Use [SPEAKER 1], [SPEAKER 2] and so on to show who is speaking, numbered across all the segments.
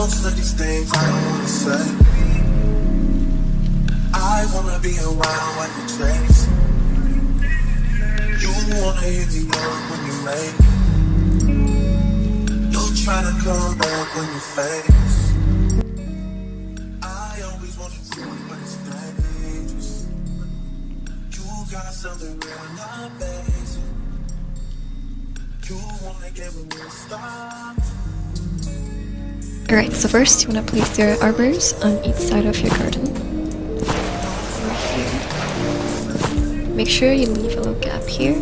[SPEAKER 1] Most of these things I don't wanna say. I wanna be around when you chase. You wanna hit me up when you make. You're trying to come back when you face. I always want you to, but it's dangerous. You got something real, not basic. You wanna get with me, stop.
[SPEAKER 2] Alright, so first you want to place your arbors on each side of your garden. Over here. Make sure you leave a little gap here.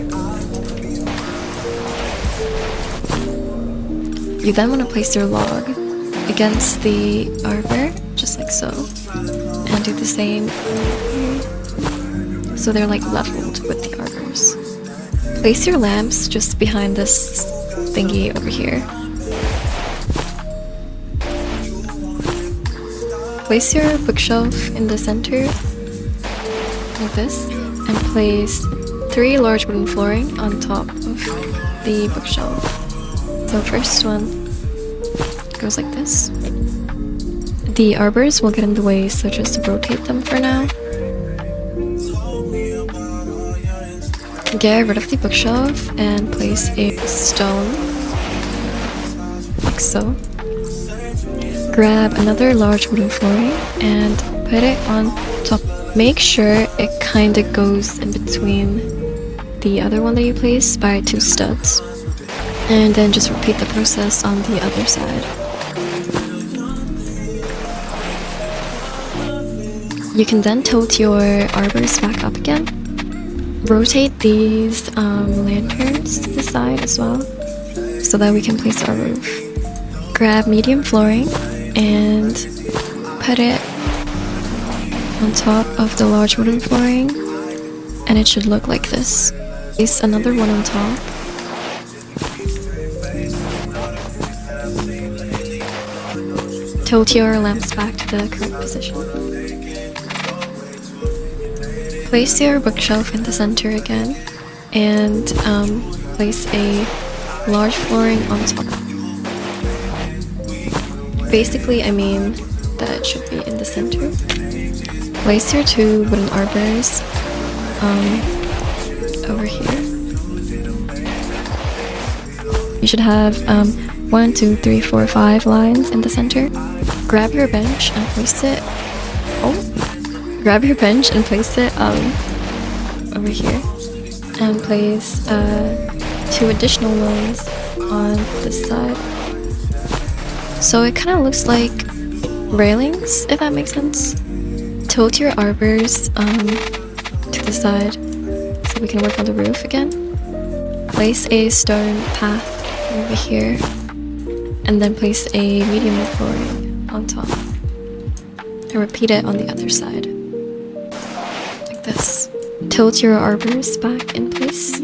[SPEAKER 2] You then want to place your log against the arbor, just like so. And do the same here. So they're like leveled with the arbors. Place your lamps just behind this thingy over here. Place your bookshelf in the center, like this, and place 3 large wooden flooring on top of the bookshelf. So first one goes like this. The arbors will get in the way, so just rotate them for now. Get rid of the bookshelf and place a stone, like so. Grab another large wooden flooring and put it on top. Make sure it kind of goes in between the other one that you placed by 2 studs. And then just repeat the process on the other side. You can then tilt your arbors back up again. Rotate these lanterns to the side as well, so that we can place our roof. Grab medium flooring and put it on top of the large wooden flooring, and it should look like this. Place another one on top. Tilt your lamps back to the correct position. Place your bookshelf in the center again, and place a large flooring on top. Basically, I mean that it should be in the center. Place your 2 wooden arbors over here. You should have 1, 2, 3, 4, 5 lines in the center. Grab your bench and place it. Grab your bench and place it over here, and place 2 additional ones on this side. So it kind of looks like railings, if that makes sense. Tilt your arbors to the side so we can work on the roof again. Place a stone path over here, and then place a medium flooring on top. And repeat it on the other side. Like this. Tilt your arbors back in place.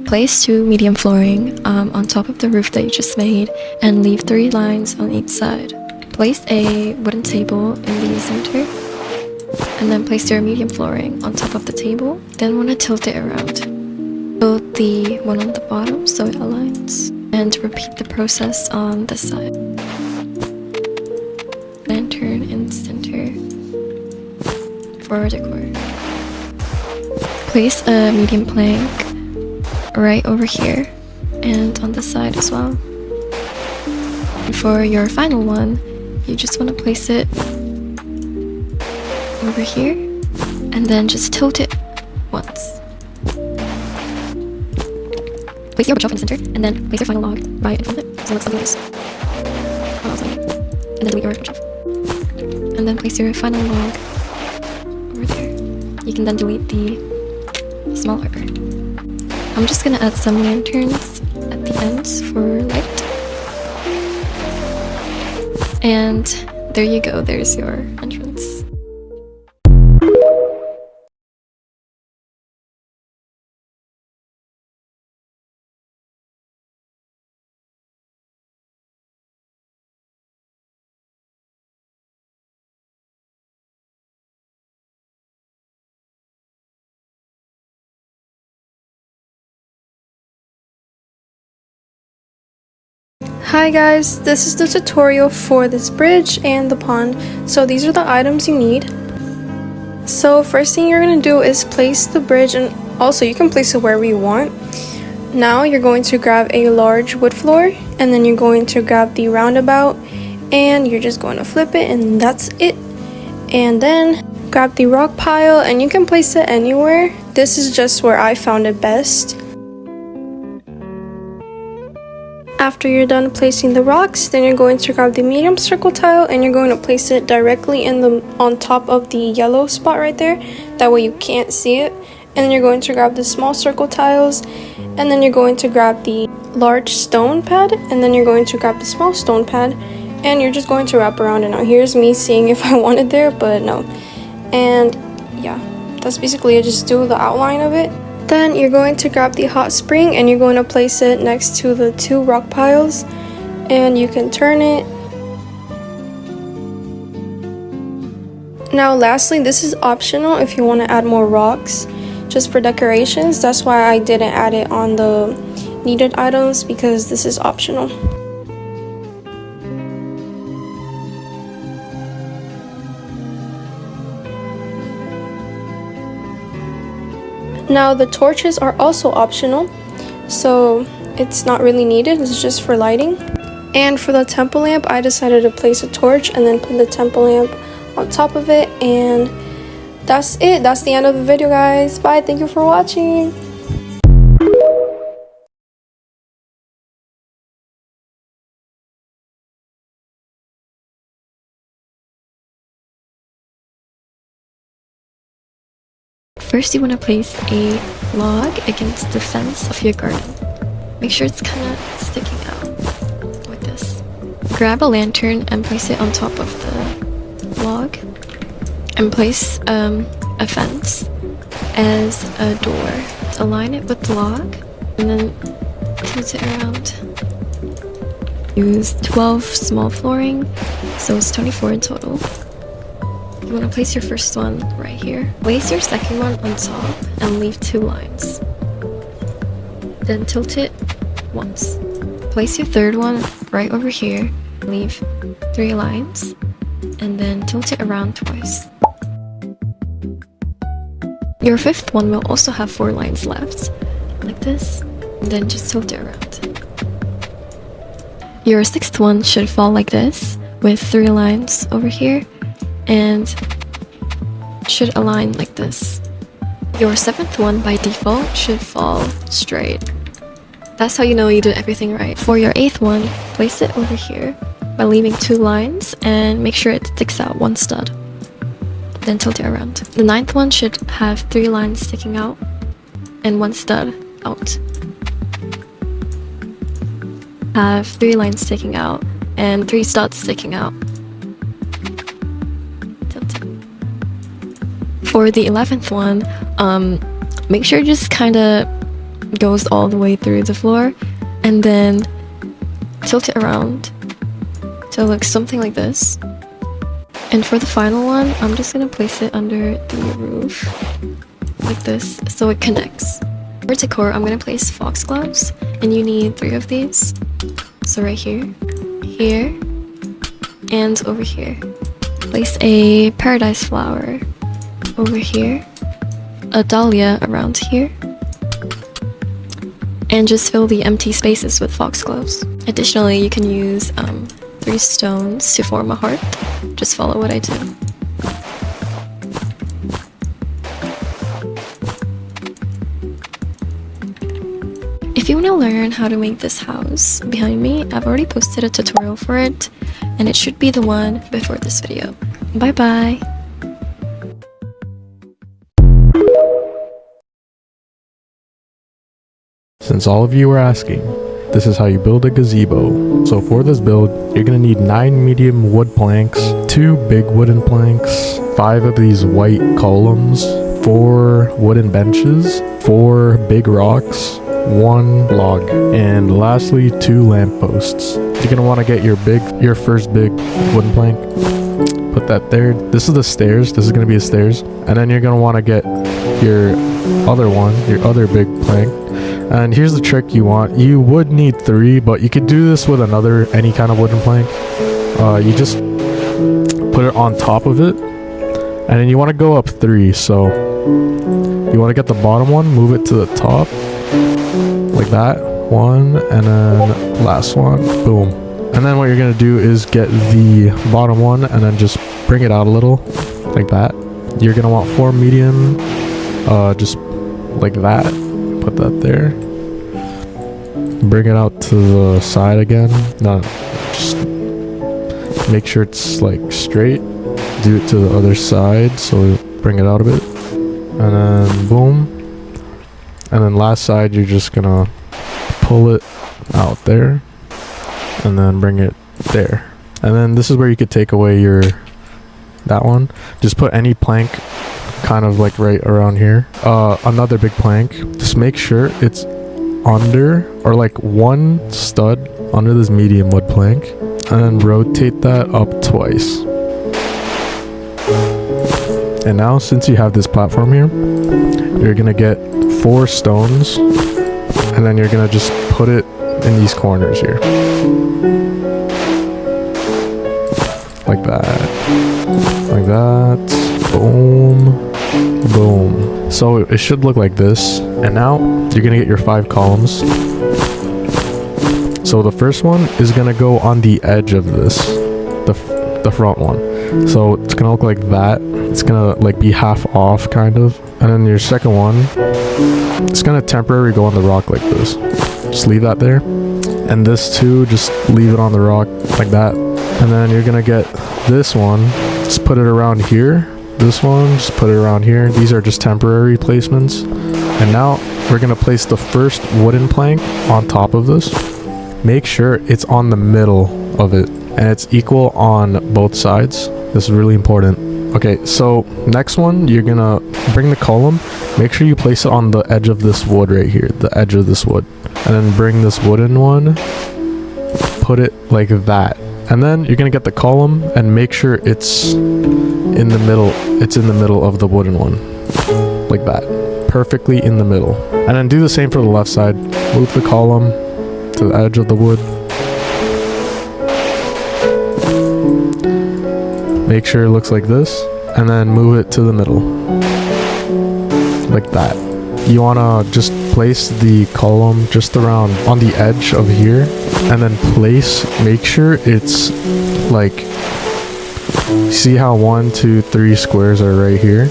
[SPEAKER 2] Place 2 medium flooring on top of the roof that you just made, and leave 3 lines on each side. Place a wooden table in the center, and then place your medium flooring on top of the table. Then want to tilt it around. Tilt the one on the bottom so it aligns, and repeat the process on this side. Lantern in the center for decor. Place a medium plank right over here and on the side as well. And for your final one, you just want to place it over here and then just tilt it once. Place your bookshelf in the center and then place your final log right in front of it, so it looks something like this. And then delete your bookshelf. And then place your final log over there. You can then delete the small arbor. I'm just gonna add some lanterns at the ends for light. And there you go, there's your entrance.
[SPEAKER 3] Hi guys, this is the tutorial for this bridge and the pond. So these are the items you need. So first thing you're going to do is place the bridge, and also you can place it wherever you want. Now you're going to grab a large wood floor, and then you're going to grab the roundabout, and you're just going to flip it, and that's it. And then grab the rock pile, and you can place it anywhere. This is just where I found it best. After you're done placing the rocks, then you're going to grab the medium circle tile, and you're going to place it directly on top of the yellow spot right there. That way you can't see it. And then you're going to grab the small circle tiles, and then you're going to grab the large stone pad, and then you're going to grab the small stone pad, and you're just going to wrap around it. Now here's me seeing if I want it there, but no. And yeah, that's basically it. Just do the outline of it. Then you're going to grab the hot spring, and you're going to place it next to the two rock piles, and you can turn it. Now lastly, this is optional if you want to add more rocks just for decorations. That's why I didn't add it on the needed items, because this is optional. Now the torches are also optional, so it's not really needed, it's just for lighting. And for the temple lamp, I decided to place a torch and then put the temple lamp on top of it, and that's it. That's the end of the video, guys. Bye, thank you for watching.
[SPEAKER 2] First, you want to place a log against the fence of your garden. Make sure it's kind of sticking out like this. Grab a lantern and place it on top of the log. And place a fence as a door. Align it with the log and then tilt it around. Use 12 small flooring, so it's 24 in total. You want to place your first one right here. Place your second one on top and leave 2 lines. Then tilt it once. Place your third one right over here. Leave 3 lines. And then tilt it around twice. Your fifth one will also have 4 lines left. Like this. And then just tilt it around. Your sixth one should fall like this, with 3 lines over here. And should align like this. Your 7th one by default should fall straight. That's how you know you did everything right. For your 8th one, place it over here by leaving 2 lines and make sure it sticks out 1 stud. Then tilt it around. The 9th one should have 3 lines sticking out and 1 stud out. Have 3 lines sticking out and 3 studs sticking out. For the 11th one, make sure it just kind of goes all the way through the floor, and then tilt it around to look something like this. And for the final one, I'm just gonna place it under the roof like this so it connects. For decor, I'm gonna place foxgloves, and you need 3 of these. So right here, here, and over here. Place a paradise flower over here, a dahlia around here, and just fill the empty spaces with foxgloves. Additionally, you can use 3 stones to form a heart. Just follow what I do. If you want to learn how to make this house behind me, I've already posted a tutorial for it, and it should be the one before this video. Bye bye!
[SPEAKER 4] Since all of you are asking, this is how you build a gazebo. So for this build, you're gonna need 9 medium wood planks, 2 big wooden planks, 5 of these white columns, 4 wooden benches, 4 big rocks, 1 log, and lastly 2 lampposts. You're gonna want to get your first big wooden plank, put that there. This is the stairs. This is gonna be the stairs, and then you're gonna want to get your other big plank, And here's the trick you want. You would need 3, but you could do this with any kind of wooden plank. You just put it on top of it, and then you want to go up 3. So you want to get the bottom one, move it to the top, like that. 1, and then last one, boom. And then what you're gonna do is get the bottom one, and then just bring it out a little, like that. You're gonna want 4 medium, just like that. Put that there. Bring it out to the side again. No, just make sure it's like straight. Do it to the other side, so bring it out a bit, and then boom. And then last side, you're just gonna pull it out there, and then bring it there. And then this is where you could take away that one. Just put any plank kind of like right around here. Another big plank. Just make sure it's under, or like 1 stud under this medium wood plank, and then rotate that up twice. And now, since you have this platform here, you're gonna get 4 stones, and then you're gonna just put it in these corners here, like that, like that. Boom, boom. So it should look like this. And now you're gonna get your 5 columns. So the first one is gonna go on the edge of this, the front one. So it's gonna look like that. It's gonna like be half off kind of. And then your second one, it's gonna temporarily go on the rock like this. Just leave that there. And this too, just leave it on the rock like that. And then you're gonna get this one, just put it around here. This one, just put it around here. These are just temporary placements. And now we're gonna place the first wooden plank on top of this. Make sure it's on the middle of it, and it's equal on both sides. This is really important. Okay, so next one, you're gonna bring the column. Make sure you place it on the edge of this wood right here, the edge of this wood. And then bring this wooden one, put it like that. And then you're gonna get the column and make sure it's in the middle. It's in the middle of the wooden one, like that, perfectly in the middle. And then do the same for the left side. Move the column to the edge of the wood. Make sure it looks like this, and then move it to the middle, like that. You wanna just place the column just around on the edge of here, and then make sure it's like, see how 1, 2, 3 squares are right here?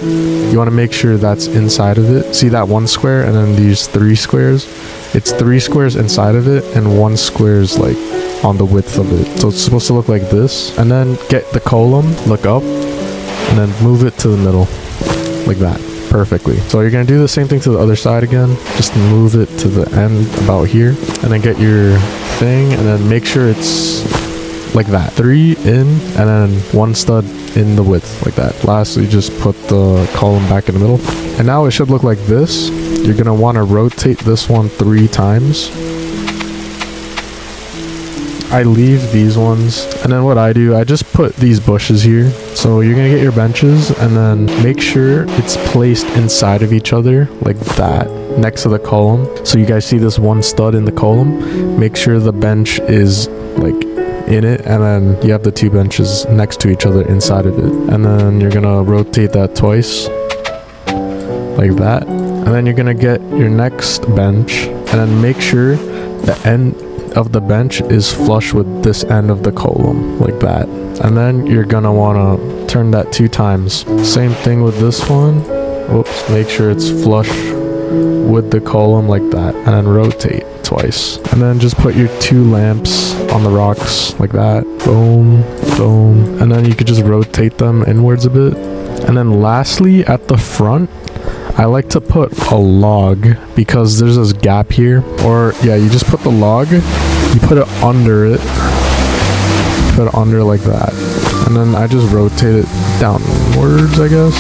[SPEAKER 4] You wanna make sure that's inside of it. See that 1 square and then these 3 squares? It's 3 squares inside of it, and 1 square is like on the width of it. So it's supposed to look like this. And then get the column, look up, and then move it to the middle, like that, perfectly. So you're gonna do the same thing to the other side again. Just move it to the end about here, and then get your thing, and then make sure it's like that. 3 in, and then 1 stud in the width, like that. Lastly, just put the column back in the middle. And now it should look like this. You're gonna wanna rotate this one 3 times. I leave these ones, and then what I do, I just put these bushes here. So you're gonna get your benches, and then make sure it's placed inside of each other like that, next to the column. So you guys see this 1 stud in the column. Make sure the bench is like in it, and then you have the 2 benches next to each other inside of it. And then you're gonna rotate that twice, like that. And then you're gonna get your next bench, and then make sure the end of the bench is flush with this end of the column, like that. And then you're gonna wanna turn that 2 times. Same thing with this one. Oops, make sure it's flush with the column like that, and then rotate twice. And then just put your 2 lamps on the rocks like that. Boom, boom. And then you could just rotate them inwards a bit. And then lastly, at the front, I like to put a log, because there's this gap here. Or yeah, you just put the log, you put it under it, put it under like that, and then I just rotate it downwards, I guess,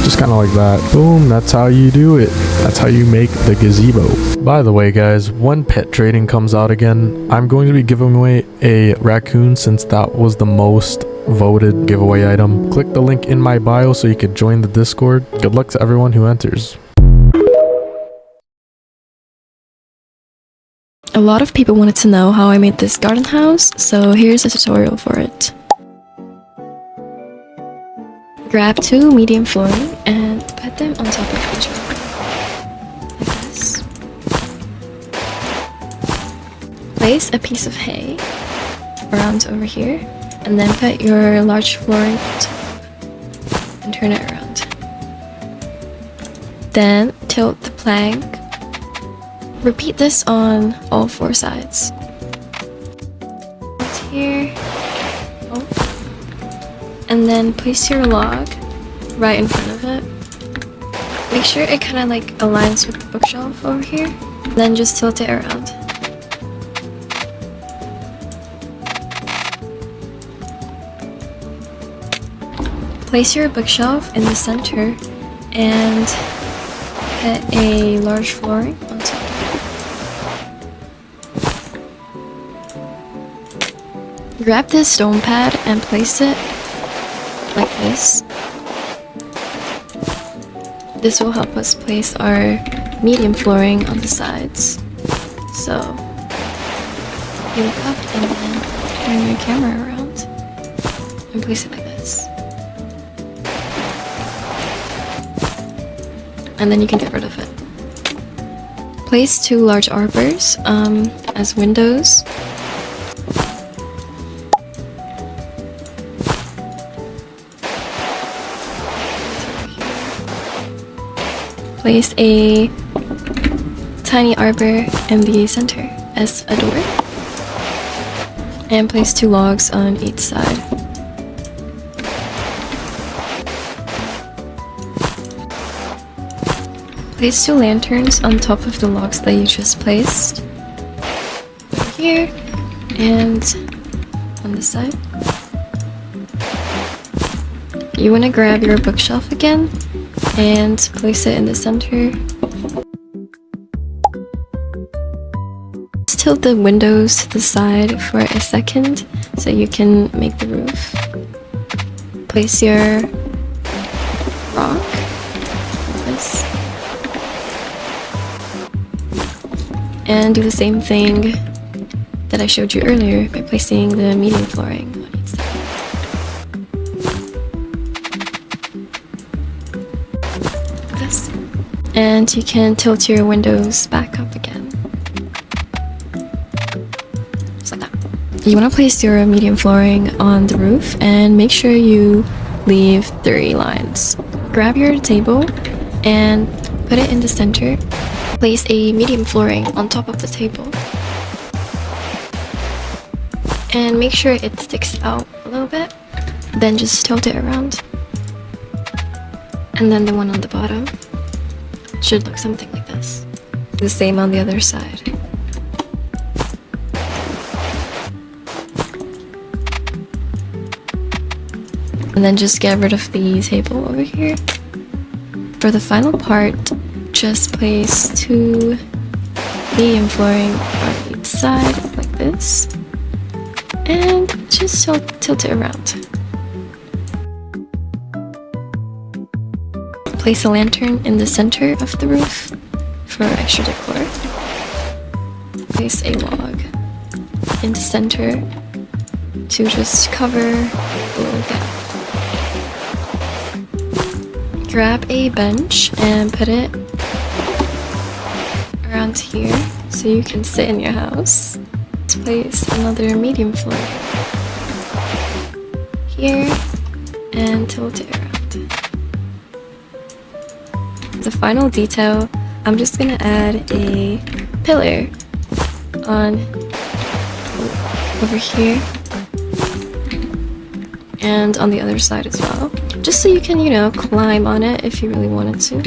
[SPEAKER 4] just kind of like that. Boom, that's how you do it. That's how you make the gazebo. By the way guys, when pet trading comes out again, I'm going to be giving away a raccoon, since that was the most voted giveaway item. Click the link in my bio so you can join the Discord. Good luck to everyone who enters.
[SPEAKER 2] A lot of people wanted to know how I made this garden house, so here's a tutorial for it. Grab 2 medium flooring and put them on top of each other, like this. Place a piece of hay around over here, and then put your large flooring on top and turn it around. Then tilt the plank. Repeat this on all 4 sides. Right here. Oh. And then place your log right in front of it. Make sure it kind of like aligns with the bookshelf over here. Then just tilt it around. Place your bookshelf in the center and put a large flooring on top. Grab this stone pad and place it like this. This will help us place our medium flooring on the sides. So you look up and then turn your camera around and place it like this. And then you can get rid of it. Place 2 large arbors as windows. Place a tiny arbor in the center as a door. And place 2 logs on each side. Place 2 lanterns on top of the logs that you just placed. Over here and on this side. You want to grab your bookshelf again and place it in the center. Just tilt the windows to the side for a second so you can make the roof. Place your rock like this. And do the same thing that I showed you earlier by placing the medium flooring on each side. And you can tilt your windows back up again. Just like that. You want to place your medium flooring on the roof and make sure you leave 3 lines. Grab your table and put it in the center. Place a medium flooring on top of the table. And make sure it sticks out a little bit. Then just tilt it around. And then the one on the bottom should look something like this. The same on the other side. And then just get rid of the table over here. For the final part, just place 2 medium flooring on each side like this. And just tilt it around. Place a lantern in the center of the roof for extra decor. Place a log in the center to just cover a little gap. Grab a bench and put it around here so you can sit in your house. Place another medium floor here and tilt it around. The final detail, I'm just gonna add a pillar on over here and on the other side as well, just so you can, you know, climb on it if you really wanted to.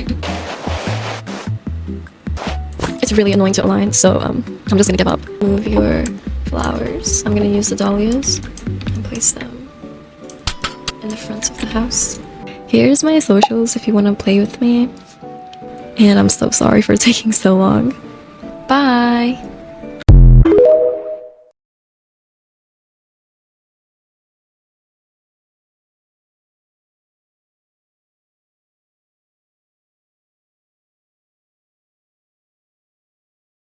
[SPEAKER 2] It's really annoying to align, so I'm just gonna give up. Move your flowers. I'm gonna use the dahlias and place them in the front of the house. Here's my socials if you want to play with me. And I'm so sorry for taking so long. Bye!